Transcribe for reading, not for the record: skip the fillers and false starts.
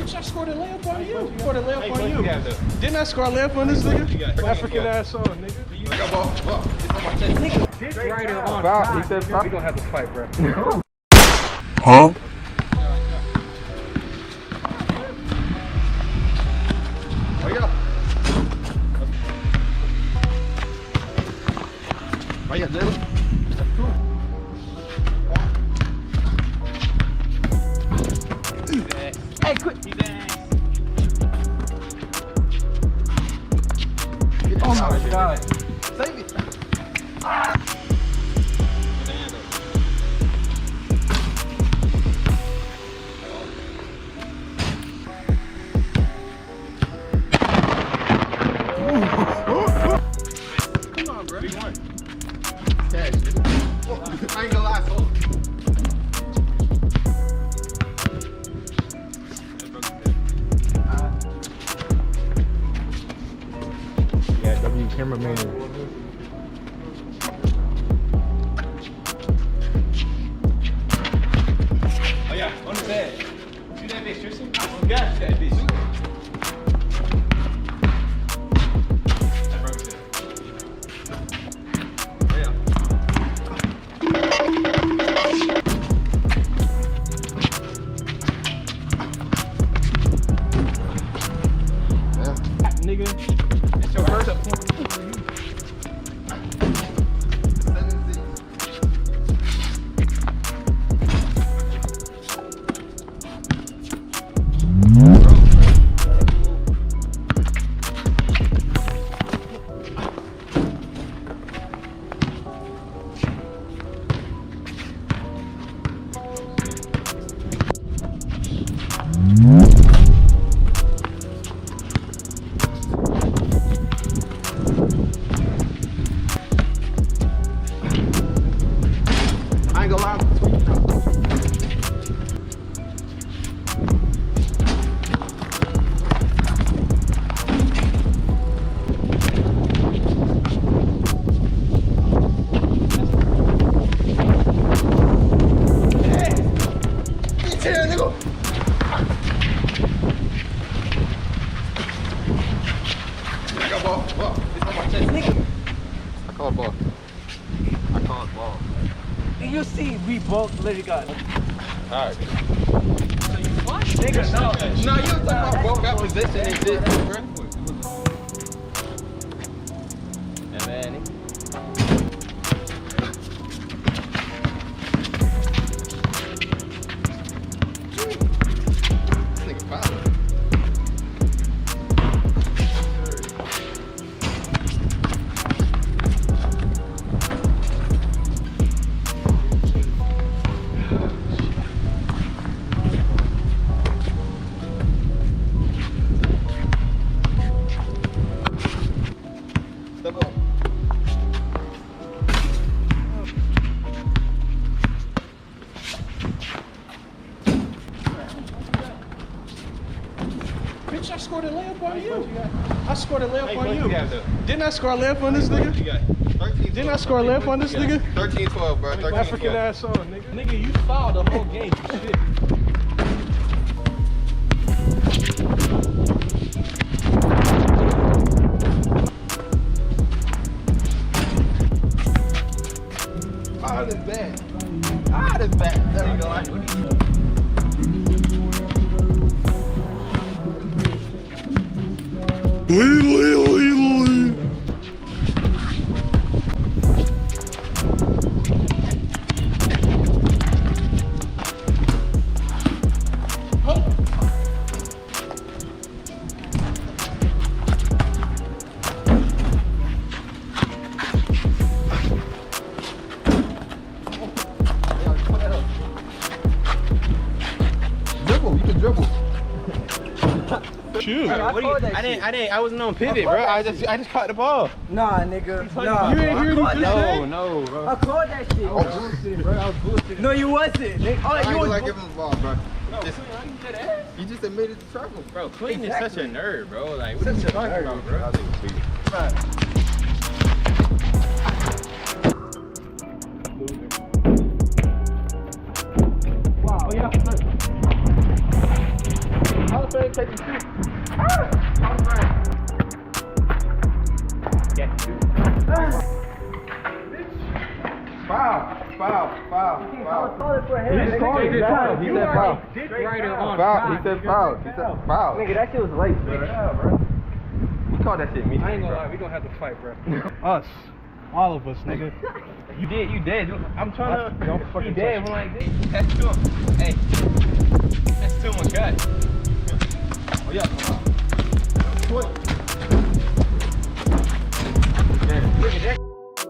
Bitch, I scored a layup on you. I scored a layup on you. Didn't I score a layup on this nigga? African ass on, nigga. Dick rider on foul. He said foul. We gonna have to fight, bro. Huh? Vaya, Lelo. Hey, quit. Oh my god. Save it. Come on, bro. Big one. Cash. I ain't gonna lie, so. Yeah, W cameraman. Oh yeah, on the bed. Shoot that bitch, Tristan. Oh God, shoot that bitch. That broke shit. Yeah. Nigga. It's your first. I ain't gonna lie. I called ball. I called ball. You see, we both literally got. Alright. Nigga, no. No, you was talking about both got position and shit, bro. Yeah, man. This nigga foul. Step up. Bitch, I scored a layup on you. I scored a layup on you. You got, though? Didn't I score a layup on this nigga? You got 13, Didn't I score a layup on this nigga? 13-12, bro. 13-12. African ass on, nigga. Nigga, you fouled the whole game. You shit. Ah, that's bad. Ah, that's bad. There we go. Dribble, you can dribble. Shoot. I wasn't on pivot, bro. I just caught the ball. Nah, nigga. Nah. You ain't hear me just say? No, bro. I called that shit. Oh, bullshit, bro. I was bullshitting. No, you wasn't. Nigga. I Oh, you ain't was. like giving him the ball, bro. Just, That? you just admitted to trouble. Bro, Clayton is such a nerd, bro. Like, what are you talking about, bro? Wow. Oh, yeah. didn't take the shoot. Foul. Call it for a head. He said foul. Dick rider on Foul. He said foul. Foul. Nigga, that shit was late, bro. We call that shit me. I ain't gonna lie, we gonna have to fight, bro. Us. All of us, nigga. You dead. I'm trying to. Don't fucking You dead. touch I'm like, that's too. Hey, that's too much, guys. Oh, yeah.